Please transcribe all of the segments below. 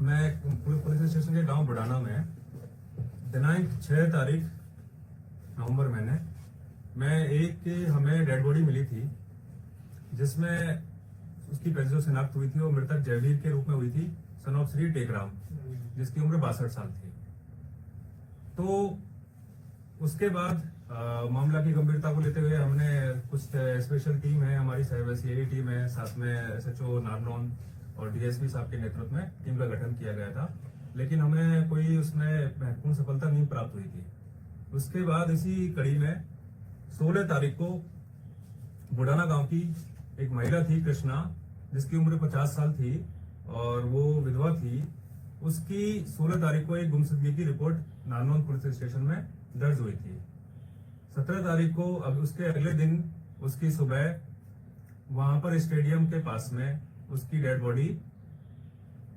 मैं police station के गांव बुढ़ाना में दिनांक 6 तारीख नवंबर महीने में एक हमें डेड बॉडी मिली थी, जिसमें उसकी पहले जो शिनाख्त हुई थी वो मृतक जयवीर के रूप में हुई थी, सन ऑफ श्री टेकराम, जिसकी उम्र 62 साल थी। तो उसके बाद मामला की गंभीरता को लेते हुए हमने कुछ स्पेशल टीम है, हमारी साइबर सीआईडी टीम है, साथ में एसएचओ नारनौल और डीएसपी साहब के नेतृत्व में टीम का गठन किया गया था, लेकिन हमें कोई उसमें महत्वपूर्ण सफलता नहीं प्राप्त हुई थी। उसके बाद इसी कड़ी में 16 तारीख को बुढ़ाना गांव की एक महिला थी कृष्णा, जिसकी उम्र 50 साल थी और वो विधवा थी। उसकी 16 तारीख को एक गुमशुदगी की रिपोर्ट नारनौल पुलिस स्टेशन में दर्ज हुई थी। 17 तारीख को अब उसके अगले दिन उसकी सुबह वहां पर स्टेडियम के पास में उसकी डेड बॉडी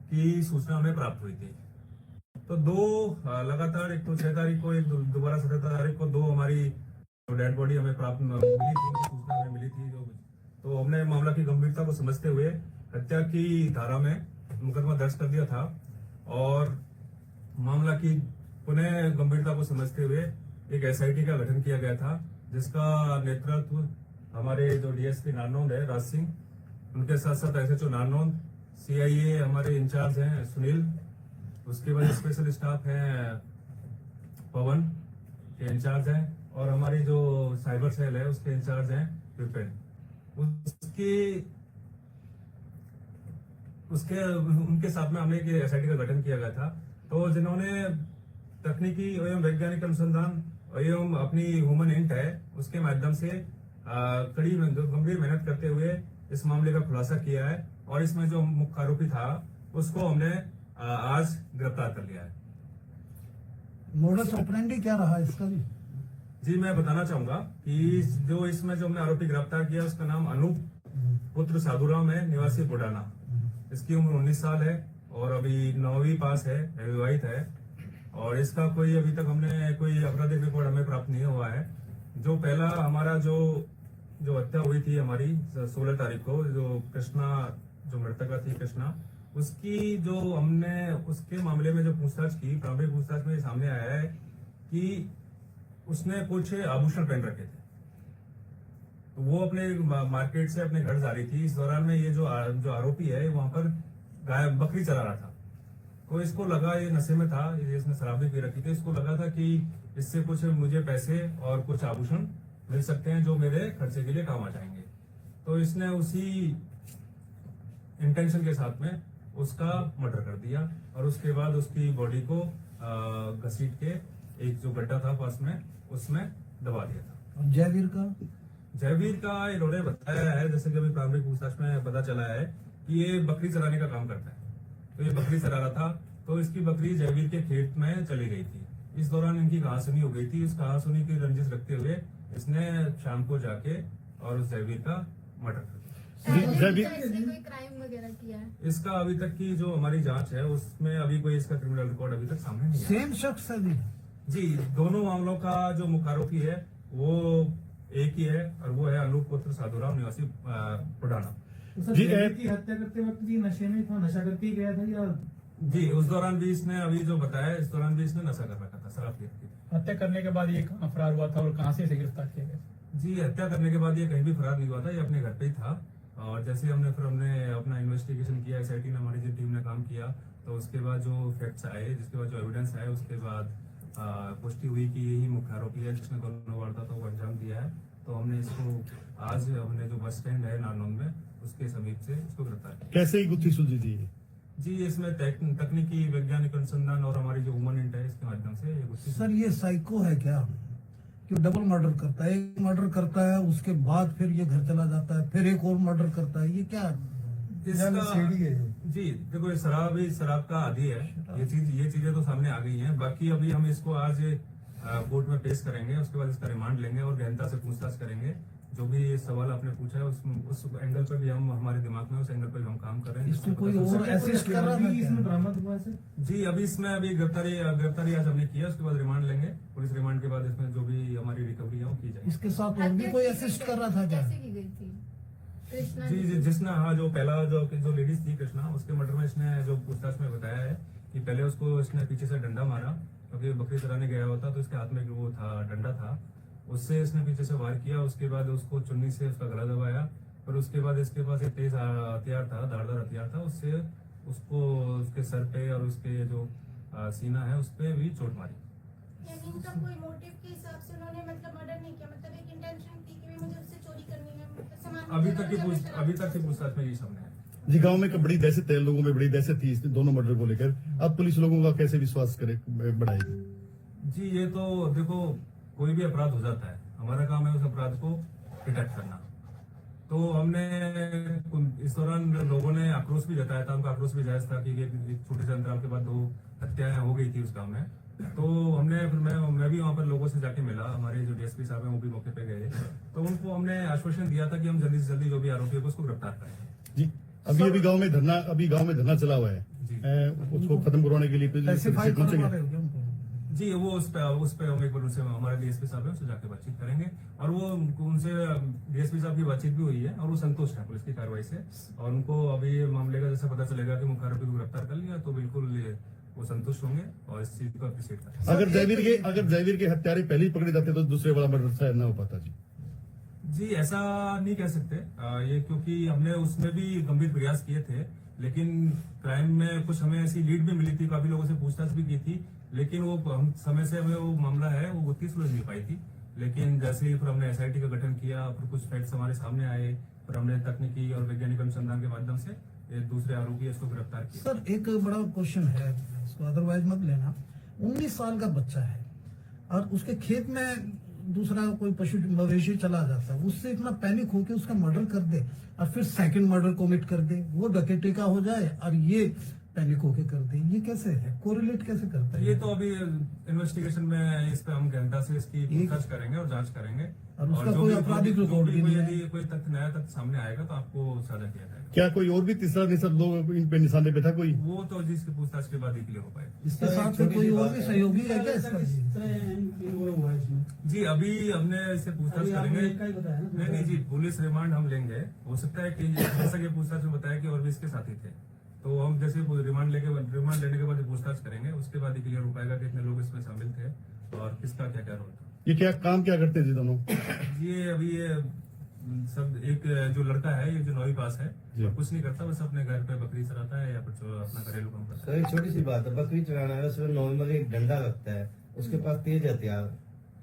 की सूचना हमें प्राप्त हुई थी। तो दो लगातार, एक तो 6 तारीख को, एक दोबारा 17 तारीख को दो हमारी डेड बॉडी हमें प्राप्त मिली थी, सूचना हमें मिली थी। तो हमने मामला की गंभीरता को समझते हुए हत्या की धारा में मुकदमा दर्ज कर दिया था और मामला की पुनः गंभीरता को समझते हुए एक एसआईटी का गठन किया गया था, जिसका नेतृत्व हमारे जो डीएसपी नारनौल है राज सिंह, उनके साथ साथ एसएचओ नारनौल, सीआईए हमारे इंचार्ज हैं सुनील, उसके बाद स्पेशल स्टाफ है पवन के इंचार्ज हैं, और हमारी जो साइबर सेल है उसके इंचार्ज हैं विपिन। उनके साथ में हमने एक एसआईटी का गठन किया गया था, तो जिन्होंने तकनीकी एवं वैज्ञानिक अनुसंधान एवं अपनी ह्यूमन इंट है उसके माध्यम से कड़ी गंभीर मेहनत करते हुए इस मामले का खुलासा किया है, और इसमें जो मुख्य आरोपी था उसको हमने आज गिरफ्तार कर लिया है। मोडस ऑपरेंडी क्या रहा इसका भी? जी, मैं बताना चाहूंगा कि जो इसमें जो हमने आरोपी गिरफ्तार किया उसका नाम अनूप पुत्र साधुराम है, निवासी बुढ़ाना। इसकी उम्र 19 साल है और अभी 9वीं पास है, विवाहित है, और इसका कोई अभी तक हमने कोई आपराधिक रिकॉर्ड हमें प्राप्त नहीं हुआ है। जो पहला हमारा जो हत्या हुई थी हमारी 16 तारीख को, जो कृष्णा, जो मृतका थी कृष्णा, उसकी जो हमने उसके मामले में जो पूछताछ की, प्रारंभिक पूछताछ में सामने आया है कि उसने कुछ आभूषण पहन रखे थे, तो वो अपने मार्केट से अपने घर जा रही थी। इस दौरान में ये जो आरोपी है वहां पर बकरी चरा रहा था, तो इसको लगा, ये नशे में था, इसने शराब भी पी रखी थी, इसको लगा था कि इससे कुछ मुझे पैसे और कुछ आभूषण मिल सकते हैं जो मेरे खर्चे के लिए काम आ जाएंगे। तो इसने उसी इंटेंशन के साथ में उसका मर्डर कर दिया और उसके बाद उसकी बॉडी को घसीट के एक जो गड्ढा था पास में उसमें दबा दिया था। और जयवीर का इन्होंने बताया है, जैसे कि अभी प्रारंभिक पूछताछ में पता चला है कि ये बकरी चराने का काम करता है। तो ये बकरी चरा रहा था, तो इसकी बकरी जयवीर के खेत में चली गई थी। इस दौरान इनकी कहासुनी हो गई थी। इस कहासुनी की रंजिश रखते हुए इसने शाम को जाके और उस जयवीर का मर्डर कर दिया। कोई क्राइम वगैरह किया है? इसका अभी तक की जो हमारी जांच है उसमें अभी कोई इसका क्रिमिनल रिकॉर्ड अभी तक सामने नहीं आया। सेम शख्स है जी, दोनों मामलों का जो मुख्य आरोपी है वो एक ही है और वो है अनूप पुत्र साधुराम, निवासी बुढ़ाना। जी, की हत्या करते वक्त भी नशे में था, नशा करके ही गया था या? जी, उस दौरान भी इसने, अभी जो बताया, इस दौरान भी इसने नशा कर रखा था, शराब पी रखी थी। हत्या करने के बाद ये कहाँ फरार हुआ था और कहाँ से इसे गिरफ्तार किया गया? जी, हत्या करने के बाद ये कहीं भी फरार नहीं हुआ था, ये अपने घर पे ही था। और जैसे हमने अपना इन्वेस्टिगेशन किया, एसआईटी ने, हमारी जो टीम ने काम किया, तो उसके बाद जो फैक्ट्स आए, जिसके बाद जो एविडेंस आए, उसके बाद पुष्टि हुई कि यही मुख्य आरोपी है जिसने दोनों वारदातों को अंजाम दिया है। तो हमने इसको आज हमने जो बस स्टैंड है नारनौल में उसके समीप से इसको गिरफ्तार किया। कैसे ही गुत्थी सुलझी थी? जी, इसमें तकनीकी वैज्ञानिक अनुसंधान और हमारी जो ह्यूमन इंट है इसके माध्यम से ये गुत्थी। सर, ये साइको है क्या कि डबल मर्डर करता है? एक मर्डर करता है, उसके बाद फिर ये घर चला जाता है, फिर एक और मर्डर करता है, ये क्या है? जी देखो, शराब का आदी है, ये चीजें तो सामने आ गई हैं। बाकी अभी हम इसको आज कोर्ट में पेश करेंगे, उसके बाद इसका रिमांड लेंगे और गहनता से पूछताछ करेंगे। जो भी सवाल आपने पूछा है उस एंगल पर भी हम, हमारे दिमाग में उस एंगल पर भी हम काम कर रहे हैं। इसको कोई और असिस्ट कर रहा है इसमें बरामद हुआ है? जी, अभी गिरफ्तारी आज हमने किया, उसके बाद रिमांड लेंगे। पुलिस रिमांड के बाद इसमें जो भी हमारी रिकवरी है वो की जाएगी। इसके साथ और भी कोई असिस्ट कर रहा था क्या? कैसे की गई थी? जी, जिसने, हाँ, जो पहला जो लेडीज थी कृष्णा, उसके मर्डर में इसने जो पूछताछ में बताया है पहले उसको इसने पीछे से डंडा मारा, क्योंकि बकरी चराने गया होता तो इसके हाथ में वो था, डंडा था, उससे इसने पीछे से वार किया। उसके बाद उसको चुन्नी से उसका गला दबाया, फिर उसके बाद इसके पास एक तेज हथियार था, धारदार हथियार था, उससे उसको उसके सर पे और उसके जो सीना है उस पे भी चोट मारी। यानी इनका कोई मोटिव के हिसाब से उन्होंने मतलब मर्डर नहीं किया, मतलब एक इंटेंशन थी कि भी मुझे उससे चोरी करनी है, मतलब सामान अभी तक की पूछताछ में यही सामने है। जी, गांव में बड़ी दहशत है, लोगों में बड़ी दहशत थी इस दोनों मर्डर को लेकर। अब पुलिस लोगों का कैसे विश्वास करे बढ़ाएगी? जी, ये तो देखो, कोई भी अपराध हो जाता है, हमारा काम है उस अपराध को डिटेक्ट करना। तो हमने इस दौरान लोगों ने आक्रोश भी जताया था, उनका आक्रोश भी जायज था कि एक छोटे से अंतराल के बाद 2 हत्याएं हो गई थी उस गांव में। तो हमने फिर मैं भी वहां पर लोगों से जाके मिला, हमारे जो डीएसपी साहब हैं वो भी मौके पे गए, तो उनको हमने आश्वासन दिया था कि हम जल्दी से जल्दी जो भी आरोपी है उसको गिरफ्तार करेंगे। जी, अभी गांव में धरना चला हुआ है, उसको खत्म करवाने के लिए स्पेसिफाई करवा पहुंचेंगे। रहे हो क्या उनको? जी, वो उस पे हम एक बार उनसे, हमारे डीएसपी साहब है, उससे जाके बातचीत करेंगे, और वो उनसे डीएसपी साहब की बातचीत भी हुई है और वो संतुष्ट है पुलिस की कार्रवाई से। और उनको अभी ये मामले का जैसे पता चलेगा कि मुख्य आरोपी को गिरफ्तार कर लिया तो बिल्कुल वो संतुष्ट होंगे और इस चीज को अप्रिशिएट करेंगे। अगर जयवीर के हत्यारे पहले ही पकड़े जाते तो दूसरे वाला मर्डर शायद न हो पाता। जी, ऐसा नहीं कह सकते ये, क्योंकि हमने उसमें भी गंभीर प्रयास किए थे, लेकिन क्राइम में कुछ हमें ऐसी लीड भी मिली थी, काफी लोगों से पूछताछ भी की थी, लेकिन वो हम समय से हमें वो मामला है वो गति सुलझ नहीं पाई थी। लेकिन जैसे ही फिर हमने एसआईटी का गठन किया, फिर कुछ फैक्ट्स हमारे सामने आए, फिर हमने तकनीकी और वैज्ञानिक अनुसंधान के माध्यम से एक दूसरे आरोपी इसको गिरफ्तार किया। सर एक बड़ा क्वेश्चन है, इसको अदरवाइज मत लेना। 19 साल का बच्चा है और उसके खेत में दूसरा कोई पशु मवेशी चला जाता है, उससे इतना पैनिक होके उसका मर्डर कर दे और फिर सेकंड मर्डर कमिट कर दे, वो डकैती का हो जाए और ये पैनिक होके कर दे, ये कैसे है, कोरिलेट कैसे करता है? ये तो अभी इन्वेस्टिगेशन में इस पे हम गहनता से इसकी पूछताछ करेंगे और जांच करेंगे, और उसका जो कोई भी- आपराधिक जो रिकॉर्ड भी नहीं है। यदि कोई तथ्य नया तथ्य सामने आएगा तो आपको साझा किया जाएगा। क्या कोई और भी तीसरा निशान लोग इन पे निशाने पे था कोई? वो तो जिसकी पूछताछ के बाद ही क्लियर हो पाएगा। इसके साथ में कोई और भी सहयोगी है क्या इसका? हुआ इसमें जी, अभी हमने इससे पूछताछ अभी आपने करेंगे। एक का ही बताया ना? नहीं जी, पुलिस रिमांड हम लेंगे। हो सकता है कि जैसा कि पूछताछ में बताया कि और भी इसके साथी थे, तो हम जैसे रिमांड लेने के बाद पूछताछ करेंगे, उसके बाद ही क्लियर हो पाएगा कि कितने लोग इसमें शामिल थे और किसका क्या क्या रोल था। ये काम क्या करते थे दोनों? ये अभी ये सब, एक जो लड़का है, ये जो 9वीं पास है, जी। वो कुछ नहीं करता, बस अपने घर पे बकरी चराता है या फिर अपना घरेलू काम करता सर एक छोटी सी बात है, बकरी चलाना है, उसमें नॉर्मली एक डंडा रखता है, उसके पास तेज हथियार,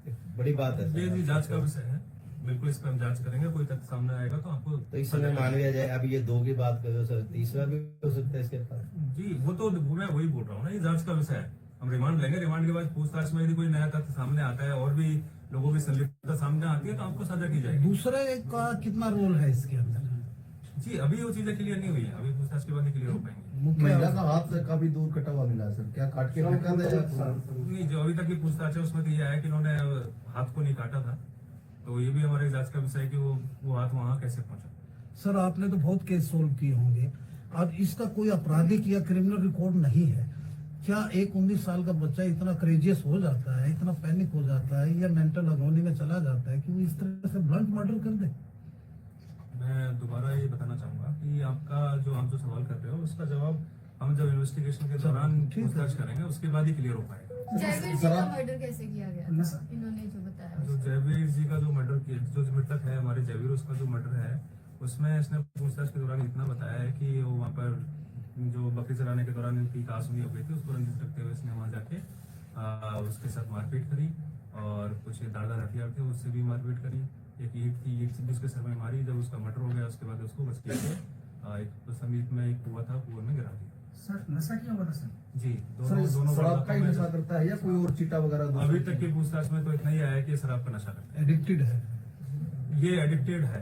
एक बड़ी बात है है। सर। ये जी जांच का विषय है, बिल्कुल इस पर हम जांच करेंगे, कोई तथ्य सामने आएगा तो आपको। तो इस समय मान लिया जाए, अब ये 2 की बात कर रहे हो सर, तीसरा भी हो सकता है इसके पास। जी, वो तो मैं वही बोल रहा हूँ ना, ये जांच का विषय है। हम रिमांड लेंगे, रिमांड के बाद पूछताछ में यदि कोई नया तथ्य सामने आता है और भी लोगों की संलिप्तता सामने आती है तो आपको साझा की जाएगी। दूसरे का कितना रोल है इसके अंदर? जी, अभी वो चीजें क्लियर नहीं हुई है, अभी पूछताछ के बाद ही क्लियर हो पाएंगे। महिला का हाथ काफी दूर कटा हुआ मिला है सर, क्या काट के फेंका था या नहीं, जो अभी तक की पूछताछ है उसमें तो ये है कि इन्होंने हाथ को नहीं काटा था, तो ये भी हमारे जांच का विषय है कि वो हाथ वहाँ कैसे पहुंचा। सर आपने तो बहुत केस सोल्व किए होंगे, अब इसका कोई आपराधिक या क्रिमिनल रिकॉर्ड नहीं है, क्या एक 19 साल का बच्चा इतना क्रेजियस हो जाता है, इतना पैनिक हो जाता है या मेंटल अगोनी में चला जाता है कि वो इस तरह से ब्लंट मर्डर कर दे? मैं दोबारा ये बताना चाहूंगा कि आपका जो आप जो सवाल कर रहे हो उसका जवाब हम जब इन्वेस्टिगेशन के दौरान ठीक है। पूछताछ करेंगे उसके बाद ही क्लियर हो पाएगा। जयवीर जी का मर्डर कैसे किया गया था? इन्होंने जो बताया जो जयवीर जी का जो मर्डर किया, जो मृतक है हमारे जयवीर, उसका जो मर्डर है उसमें इसने पूछताछ के दौरान इतना बताया है कि वो वहाँ पर जो बकरी चराने के दौरान इनकी कासुनी हो गई थी, उसको रंजित रखते हुए इसने वहाँ जाके उसके साथ मारपीट करी और कुछ धारदार हथियार थे उससे भी मारपीट करी। एक ईंट थी, ईंट से भी उसके सर में मारी। जब उसका मर्डर हो गया उसके बाद उसको बच के एक तो समीप में एक कुआं था, कुएं में गिरा दिया। सर नशा किया हुआ था सर? जी, सर दोनों शराब का ही वारदातों नशा में करता है या कोई और चीटा वगैरह? अभी तक की पूछताछ में तो इतना ही आया है कि शराब का नशा करता एडिक्टेड है। है। ये एडिक्टेड है।